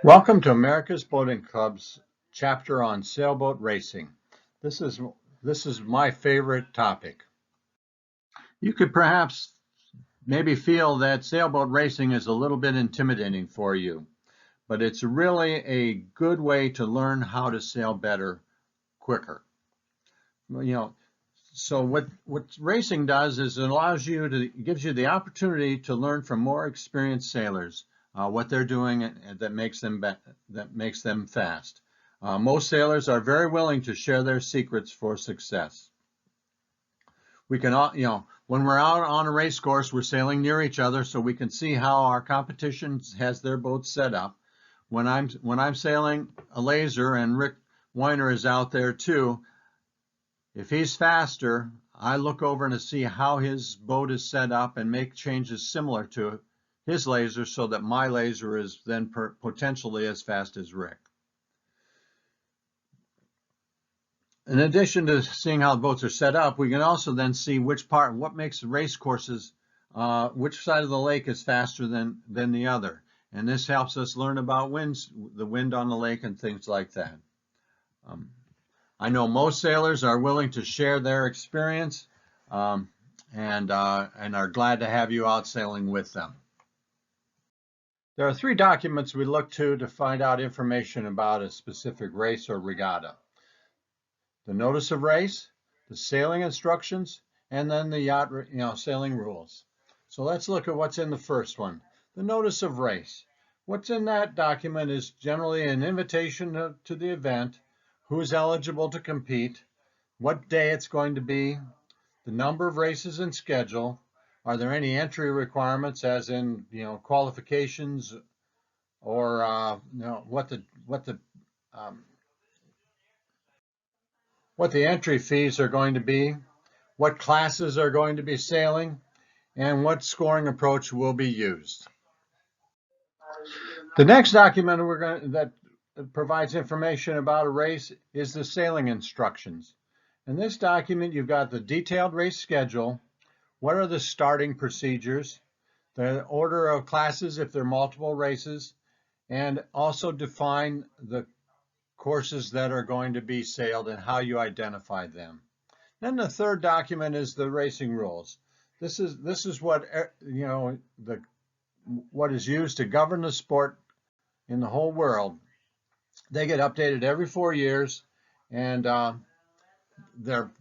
Welcome to America's Boating Club's chapter on sailboat racing. This is my favorite topic. You could perhaps maybe feel that sailboat racing is a little bit intimidating for you, but it's really a good way to learn how to sail better, quicker. So what racing does is it gives you the opportunity to learn from more experienced sailors what they're doing that makes them fast. Most sailors are very willing to share their secrets for success. We can all, when we're out on a race course, we're sailing near each other so we can see how our competition has their boats set up. When I'm sailing a laser and Rick Weiner is out there too, if he's faster, I look over to see how his boat is set up and make changes similar to his laser so that my laser is then potentially as fast as Rick. In addition to seeing how the boats are set up, we can also then see what makes the race courses, which side of the lake is faster than the other. And this helps us learn about the wind on the lake and things like that. I know most sailors are willing to share their experience and are glad to have you out sailing with them. There are 3 documents we look to find out information about a specific race or regatta. The notice of race, the sailing instructions, and then the yacht sailing rules. So let's look at what's in the first one, the notice of race. What's in that document is generally an invitation to the event, who's eligible to compete, what day it's going to be, the number of races and schedule, are there any entry requirements as in qualifications or what the entry fees are going to be, what classes are going to be sailing, and what scoring approach will be used. The next document that provides information about a race is the sailing instructions. In this document, you've got the detailed race schedule, what are the starting procedures, the order of classes if there are multiple races, and also define the courses that are going to be sailed and how you identify them. Then the third document is the racing rules. This is what what is used to govern the sport in the whole world. They get updated every 4 years, and they're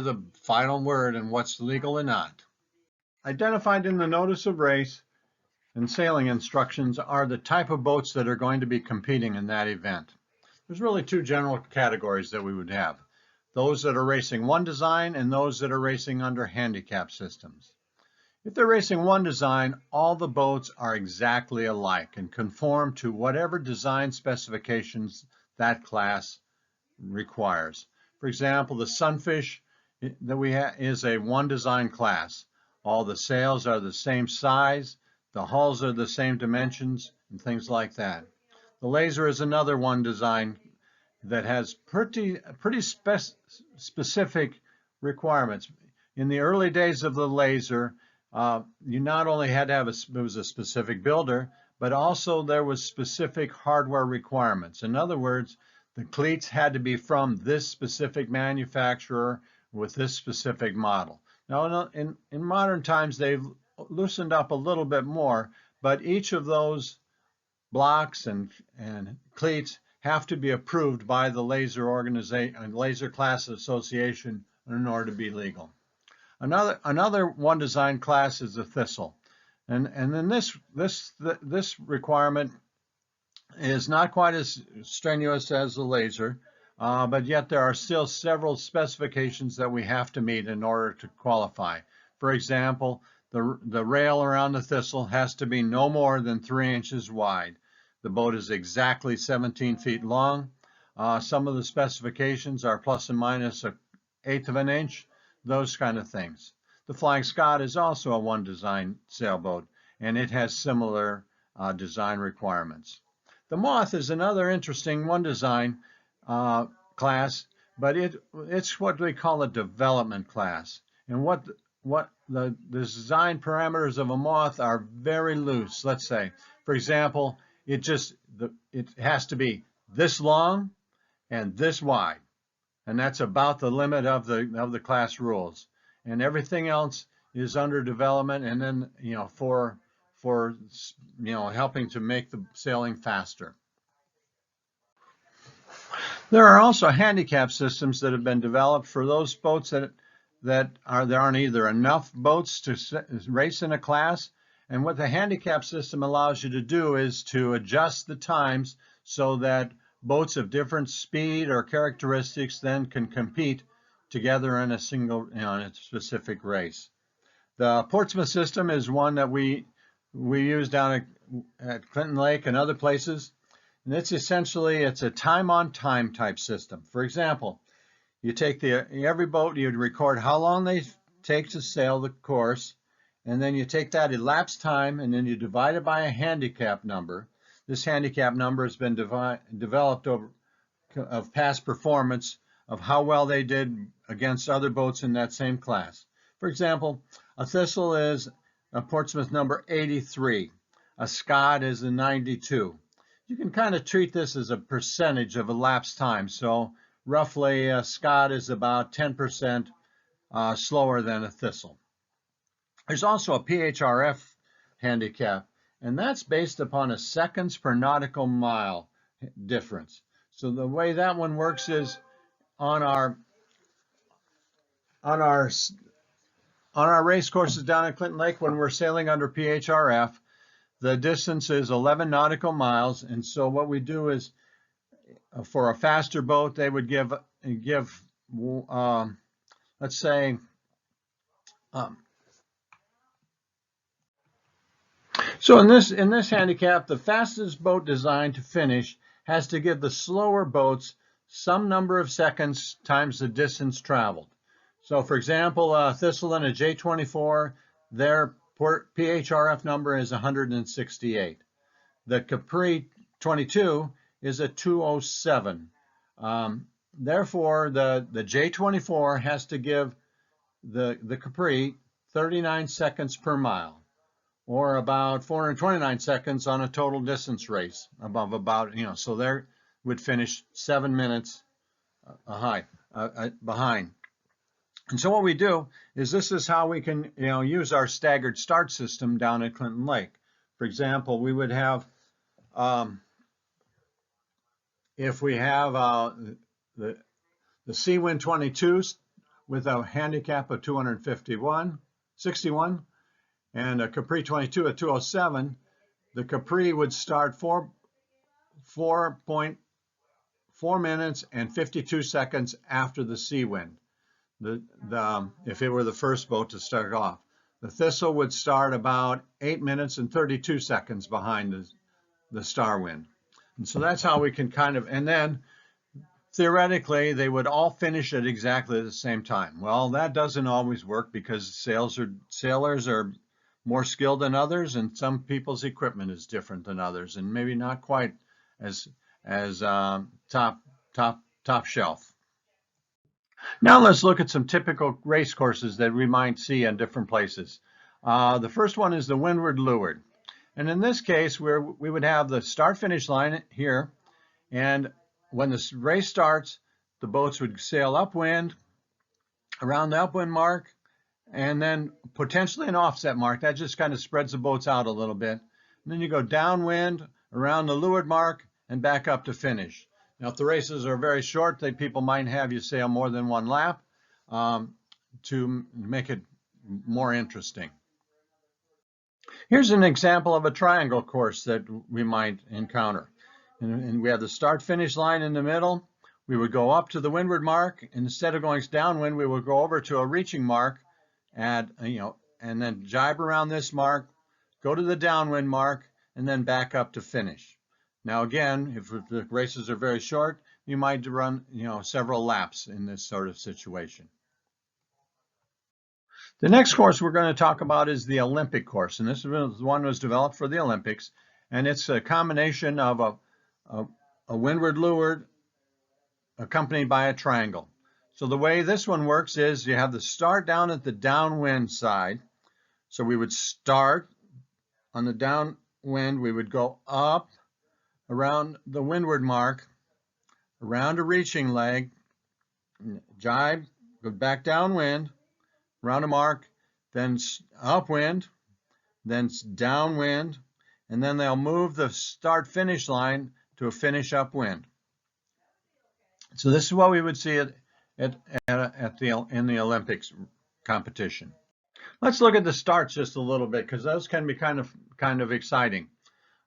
the final word in what's legal and not. Identified in the notice of race and sailing instructions are the type of boats that are going to be competing in that event. There's really 2 general categories that we would have. Those that are racing one design and those that are racing under handicap systems. If they're racing one design, all the boats are exactly alike and conform to whatever design specifications that class requires. For example, the Sunfish that we have is a one design class. All the sails are the same size, the hulls are the same dimensions, and things like that. The Laser is another one design that has pretty specific requirements. In the early days of the Laser, you not only had to have it was a specific builder, but also there was specific hardware requirements. In other words, the cleats had to be from this specific manufacturer with this specific model. Now, in modern times, they've loosened up a little bit more, but each of those blocks and cleats have to be approved by the Laser Class Association in order to be legal. Another one design class is the Thistle, and then this requirement is not quite as strenuous as the Laser, but yet there are still several specifications that we have to meet in order to qualify. For example, the rail around the Thistle has to be no more than 3 inches wide. The boat is exactly 17 feet long. Some of the specifications are plus and minus 1/8 of an inch, those kind of things. The Flying Scot is also a one design sailboat, and it has similar design requirements. The Moth is another interesting one design class, but it's what we call a development class. And what the design parameters of a Moth are very loose. Let's say, for example, it has to be this long and this wide, and that's about the limit of the class rules. And everything else is under development, and then for helping to make the sailing faster. There are also handicap systems that have been developed for those boats that there aren't either enough boats to race in a class. And what the handicap system allows you to do is to adjust the times so that boats of different speed or characteristics then can compete together in a in a specific race. The Portsmouth System is one that we use down at Clinton Lake and other places. And it's a time-on-time type system. For example, you take every boat, you'd record how long they take to sail the course, and then you take that elapsed time and then you divide it by a handicap number. This handicap number has been developed of past performance of how well they did against other boats in that same class. For example, a Thistle is a Portsmouth number 83. A Scott is a 92. You can kind of treat this as a percentage of elapsed time. So roughly a Scott is about 10% slower than a Thistle. There's also a Phrf handicap, and that's based upon a seconds per nautical mile difference. So the way that one works is on our race courses down at Clinton Lake, when we're sailing under Phrf, the distance is 11 nautical miles, and so what we do is, for a faster boat, they would give let's say, so in this handicap, the fastest boat designed to finish has to give the slower boats some number of seconds times the distance traveled. So, for example, a Thistle and a J24, their Phrf number is 168. The Capri 22 is a 207. Therefore, the J24 has to give the Capri 39 seconds per mile, or about 429 seconds on a total distance race, so they would finish 7 minutes behind. And so what we do is, this is how we can use our staggered start system down at Clinton Lake. For example, we would have, if we have the Seawind 22s with a handicap of 61, and a Capri 22 at 207, the Capri would start 4 minutes and 52 seconds after the Seawind. If it were the first boat to start off. The Thistle would start about 8 minutes and 32 seconds behind the Starwind. And so that's how we can and then theoretically they would all finish at exactly the same time. Well, that doesn't always work, because sailors are more skilled than others, and some people's equipment is different than others, and maybe not quite as top shelf. Now let's look at some typical race courses that we might see in different places. The first one is the windward leeward. And in this case, we would have the start-finish line here, and when the race starts, the boats would sail upwind, around the upwind mark, and then potentially an offset mark. That just kind of spreads the boats out a little bit. And then you go downwind, around the leeward mark, and back up to finish. Now, if the races are very short, people might have you sail more than one lap to make it more interesting. Here's an example of a triangle course that we might encounter. And we have the start-finish line in the middle. We would go up to the windward mark, and instead of going downwind, we would go over to a reaching mark, and then jibe around this mark, go to the downwind mark, and then back up to finish. Now again, if the races are very short, you might run several laps in this sort of situation. The next course we're going to talk about is the Olympic course, and this one was developed for the Olympics, and it's a combination of a windward leeward accompanied by a triangle. So the way this one works is, you have the start down at the downwind side. So we would start on the downwind, we would go up around the windward mark, around a reaching leg, jibe, go back downwind, around a mark, then upwind, then downwind, and then they'll move the start-finish line to a finish upwind. So this is what we would see in the Olympics competition. Let's look at the starts just a little bit, because those can be kind of exciting.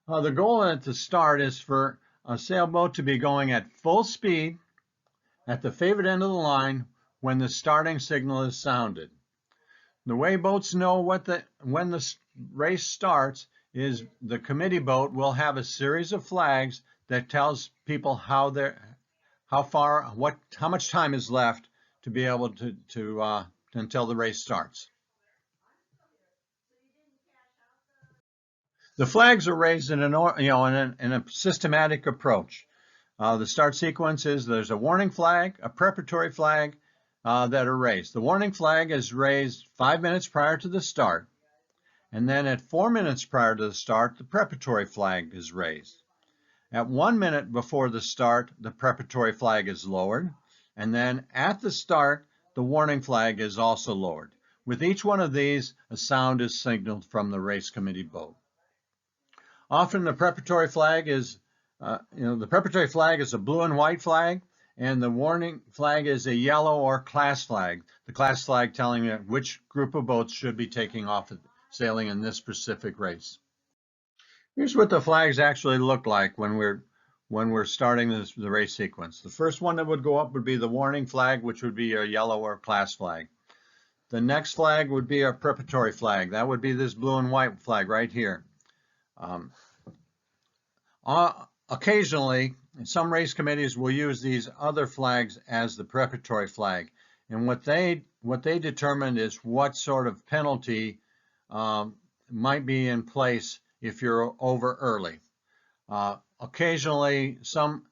The goal at the start is for a sailboat to be going at full speed at the favored end of the line when the starting signal is sounded. The way boats know when the race starts is the committee boat will have a series of flags that tells people how much time is left to be able to until the race starts. The flags are raised in a systematic approach. The start sequence is there's a warning flag, a preparatory flag that are raised. The warning flag is raised 5 minutes prior to the start, and then at 4 minutes prior to the start, the preparatory flag is raised. At 1 minute before the start, the preparatory flag is lowered, and then at the start, the warning flag is also lowered. With each one of these, a sound is signaled from the race committee boat. Often the preparatory flag is, a blue and white flag, and the warning flag is a yellow or class flag. The class flag telling you which group of boats should be taking off sailing in this specific race. Here's what the flags actually look like when we're starting the race sequence. The first one that would go up would be the warning flag, which would be a yellow or class flag. The next flag would be our preparatory flag. That would be this blue and white flag right here. Occasionally, some race committees will use these other flags as the preparatory flag, and what they determine is what sort of penalty might be in place if you're over early. Occasionally, some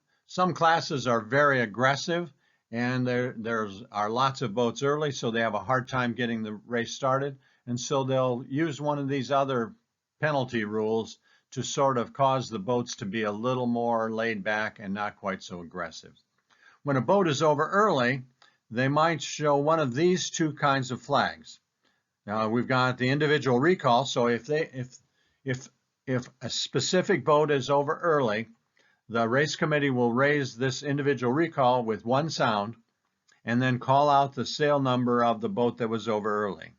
classes are very aggressive, and there are lots of boats early, so they have a hard time getting the race started, and so they'll use one of these other penalty rules to sort of cause the boats to be a little more laid back and not quite so aggressive. When a boat is over early, they might show one of these two kinds of flags. Now we've got the individual recall, so if a specific boat is over early, the race committee will raise this individual recall with one sound and then call out the sail number of the boat that was over early.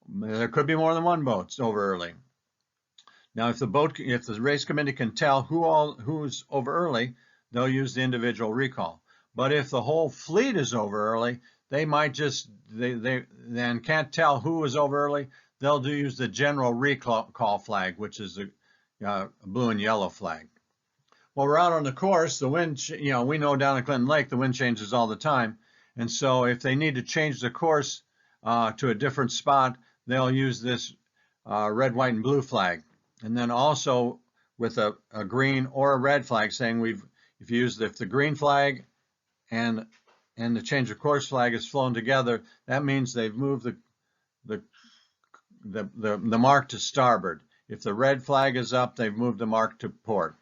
There could be more than one boat over early. Now, if the race committee can tell who's over early, they'll use the individual recall. But if the whole fleet is over early, they might they then can't tell who is over early. They'll use the general recall flag, which is a blue and yellow flag. While we're out on the course, the wind, we know down at Clinton Lake, the wind changes all the time. And so if they need to change the course to a different spot, they'll use this red, white, and blue flag. And then also with a green or a red flag saying if the green flag and the change of course flag is flown together, that means they've moved the mark to starboard. If the red flag is up, they've moved the mark to port.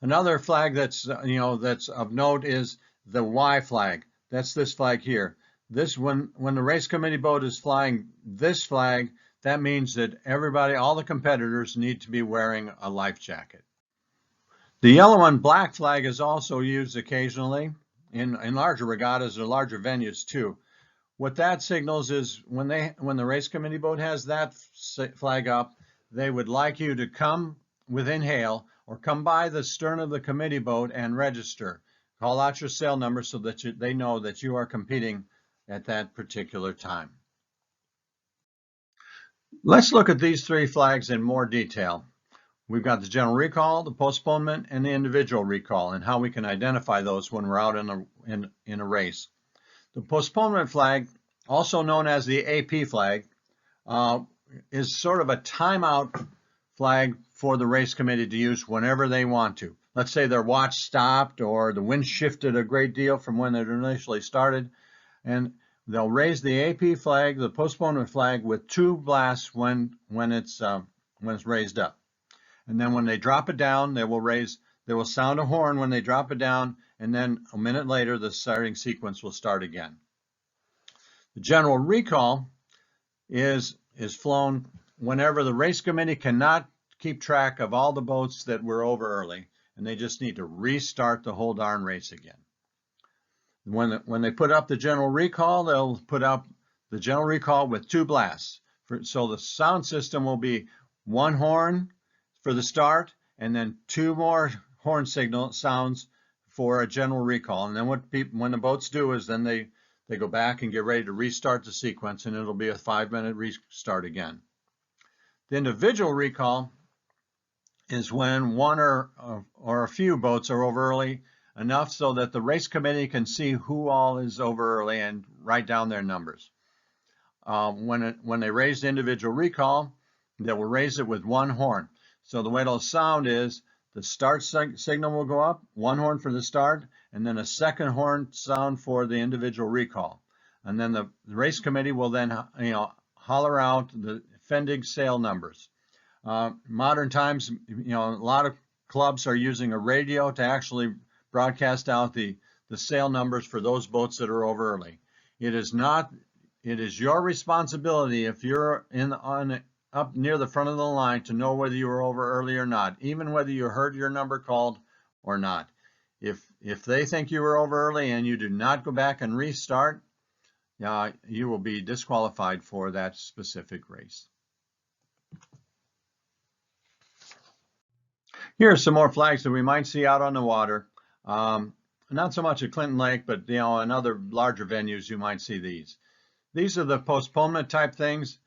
Another flag that's of note is the Y flag. That's this flag here. This when the race committee boat is flying this flag, that means that all the competitors need to be wearing a life jacket. The yellow and black flag is also used occasionally in larger regattas or larger venues too. What that signals is when the race committee boat has that flag up, they would like you to come within hail or come by the stern of the committee boat and register. Call out your sail number so that they know that you are competing at that particular time. Let's look at these three flags in more detail. We've got the general recall, the postponement, and the individual recall, and how we can identify those when we're out in a race. The postponement flag, also known as the AP flag, is sort of a timeout flag for the race committee to use whenever they want to. Let's say their watch stopped or the wind shifted a great deal from when it initially started, and they'll raise the AP flag, the postponement flag, with two blasts when it's raised up. and then when they drop it down, they will sound a horn when they drop it down, and then a minute later, the starting sequence will start again. The general recall is flown whenever the race committee cannot keep track of all the boats that were over early, and they just need to restart the whole darn race again. When they put up the general recall, they'll put up the general recall with 2 blasts. So the sound system will be 1 horn for the start, and then 2 more horn signal sounds for a general recall. And then when the boats do is then they go back and get ready to restart the sequence, and it'll be a 5-minute restart again. The individual recall is when one or a few boats are over early enough so that the race committee can see who all is over early and write down their numbers. When they raise the individual recall, they will raise it with 1 horn. So the way it'll sound is the start signal will go up, 1 horn for the start, and then a 2nd horn sound for the individual recall. And then the race committee will then holler out the Fendig sail numbers. Modern times, a lot of clubs are using a radio to actually broadcast out the sail numbers for those boats that are over early. It is your responsibility if you're up near the front of the line to know whether you were over early or not, even whether you heard your number called or not. If they think you were over early and you do not go back and restart, you will be disqualified for that specific race. Here are some more flags that we might see out on the water. Not so much at Clinton Lake, but in other larger venues you might see these. These are the postponement type things.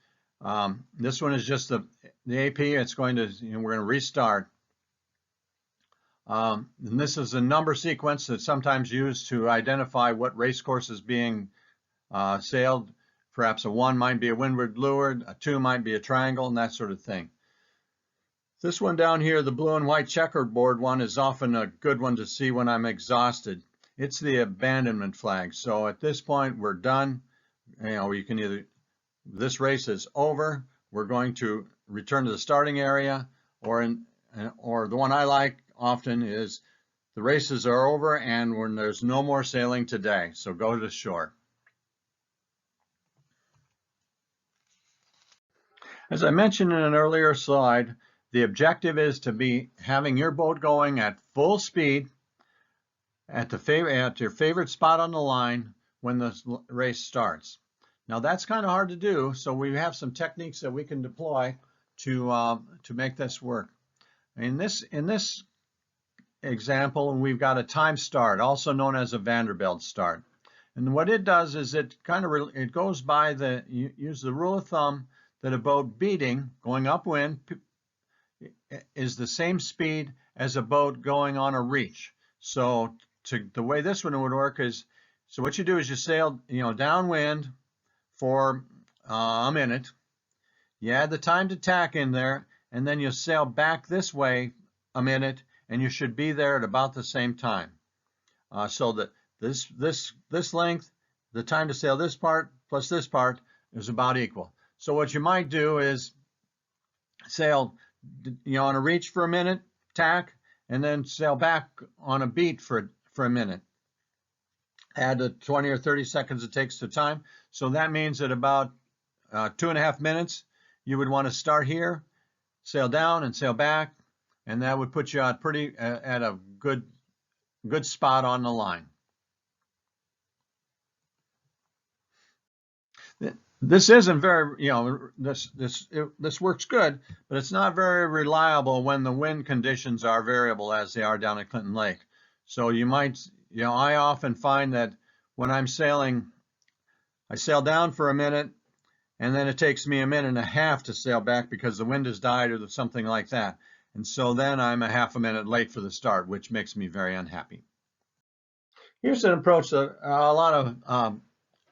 This one is just the AP. It's going to, we're going to restart. And this is a number sequence that's sometimes used to identify what race course is being sailed. Perhaps a 1 might be a windward leeward, a 2 might be a triangle, and that sort of thing. This one down here, the blue and white checkerboard one, is often a good one to see when I'm exhausted. It's the abandonment flag. So at this point, we're done. You can either, this race is over, we're going to return to the starting area, or the one I like often is the races are over and when there's no more sailing today, so go to shore. As I mentioned in an earlier slide, the objective is to be having your boat going at full speed at your favorite spot on the line when the race starts. Now that's kind of hard to do, so we have some techniques that we can deploy to make this work. In this example, we've got a time start, also known as a Vanderbilt start. And what it does is it goes by use the rule of thumb that a boat beating, going upwind, is the same speed as a boat going on a reach. So the way this one would work is, so what you do is you sail, downwind for a minute. You add the time to tack in there, and then you sail back this way a minute, and you should be there at about the same time. So that this length, the time to sail this part plus this part is about equal. So what you might do is sail, on a reach for a minute, tack, and then sail back on a beat for a minute. Add the 20 or 30 seconds it takes to time. So that means that about 2.5 minutes, you would want to start here, sail down and sail back, and that would put you out at a good spot on the line. This isn't very, this works good, but it's not very reliable when the wind conditions are variable as they are down at Clinton Lake. So you might, I often find that when I'm sailing, I sail down for a minute, and then it takes me 1.5 minutes to sail back because the wind has died or something like that. And so then I'm a half a minute late for the start, which makes me very unhappy. Here's an approach that a lot of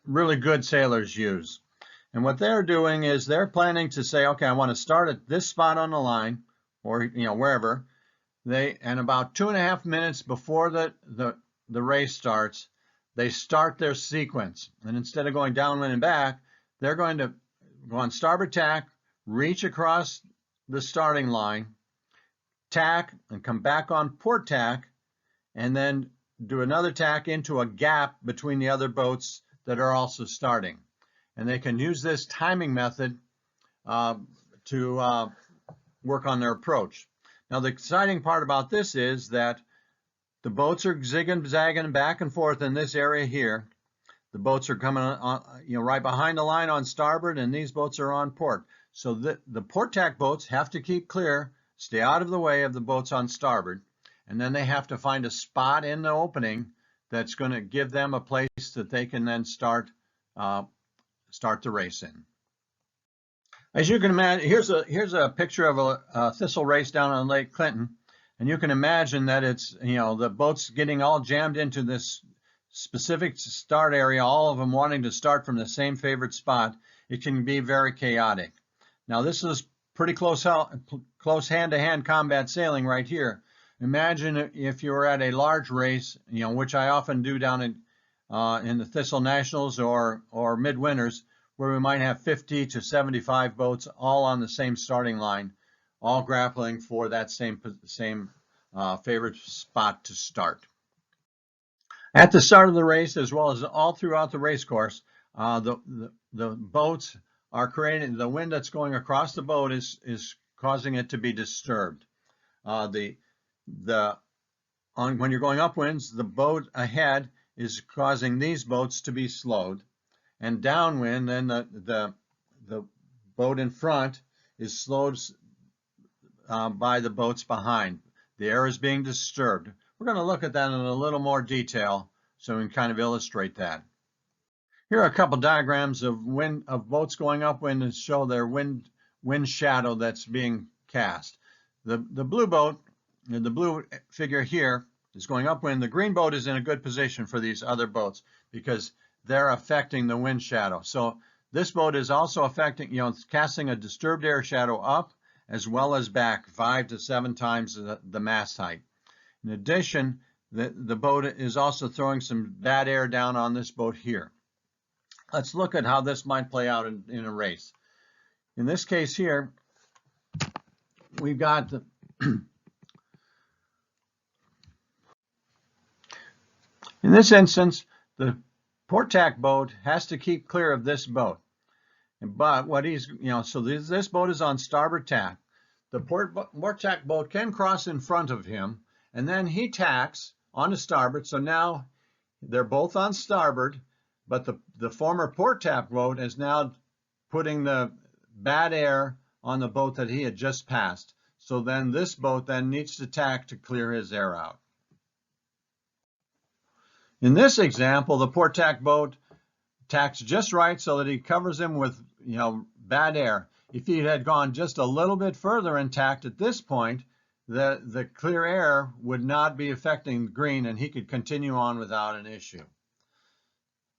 really good sailors use. And what they're doing is they're planning to say, okay, I want to start at this spot on the line, or wherever. And about 2.5 minutes before the race starts, they start their sequence. And instead of going downwind and back, they're going to go on starboard tack, reach across the starting line, tack and come back on port tack, and then do another tack into a gap between the other boats that are also starting. And they can use this timing method to work on their approach. Now, the exciting part about this is that the boats are zigging, zagging back and forth in this area here. The boats are coming on, right behind the line on starboard, and these boats are on port. So the port tack boats have to keep clear, stay out of the way of the boats on starboard, and then they have to find a spot in the opening that's going to give them a place that they can then start the race in. As you can imagine, here's a picture of a thistle race down on Lake Clinton, and you can imagine that it's, the boats getting all jammed into this specific start area, all of them wanting to start from the same favorite spot. It can be very chaotic. Now, this is pretty close hand-to-hand combat sailing right here. Imagine if you were at a large race, which I often do down in the Thistle Nationals or Midwinters, where we might have 50 to 75 boats all on the same starting line, all grappling for that same favorite spot to start. At the start of the race, as well as all throughout the race course, the boats are creating, the wind that's going across the boat is causing it to be disturbed. When you're going upwinds, the boat ahead is causing these boats to be slowed, and downwind, then the boat in front is slowed by the boats behind. The air is being disturbed. We're going to look at that in a little more detail so we can kind of illustrate that. Here are a couple diagrams of boats going upwind to show their wind shadow that's being cast. The blue boat, the blue figure here, is going upwind. The green boat is in a good position for these other boats because they're affecting the wind shadow. So this boat is also affecting, casting a disturbed air shadow up as well as back 5 to 7 times the mast height. In addition, the boat is also throwing some bad air down on this boat here. Let's look at how this might play out in a race. In this case here, we've got the in this instance, the port tack boat has to keep clear of this boat. But what he's, so this boat is on starboard tack. The port tack boat can cross in front of him, and then he tacks onto starboard. So now they're both on starboard, but the former port tack boat is now putting the bad air on the boat that he had just passed. So then this boat then needs to tack to clear his air out. In this example, the port tack boat tacks just right so that he covers him with, bad air. If he had gone just a little bit further and tacked at this point, the clear air would not be affecting green, and he could continue on without an issue.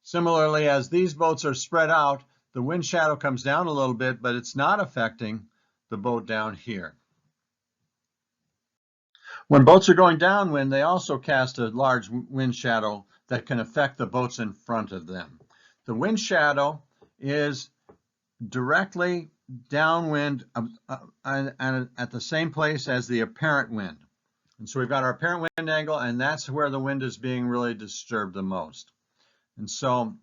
Similarly, as these boats are spread out, the wind shadow comes down a little bit, but it's not affecting the boat down here. When boats are going downwind, they also cast a large wind shadow that can affect the boats in front of them. The wind shadow is directly downwind and at the same place as the apparent wind. And so we've got our apparent wind angle, and that's where the wind is being really disturbed the most. And so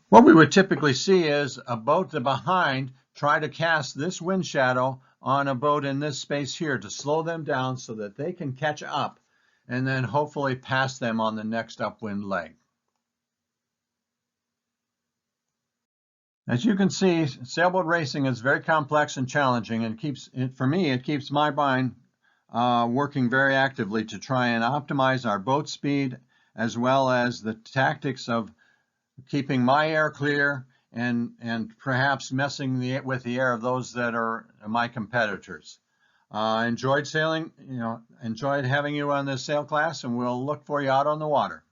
what we would typically see is a boat behind try to cast this wind shadow on a boat in this space here to slow them down so that they can catch up and then hopefully pass them on the next upwind leg. As you can see, sailboat racing is very complex and challenging, and for me, it keeps my mind working very actively to try and optimize our boat speed as well as the tactics of keeping my air clear and perhaps messing with the air of those that are my competitors. Enjoyed sailing, enjoyed having you on this sail class, and we'll look for you out on the water.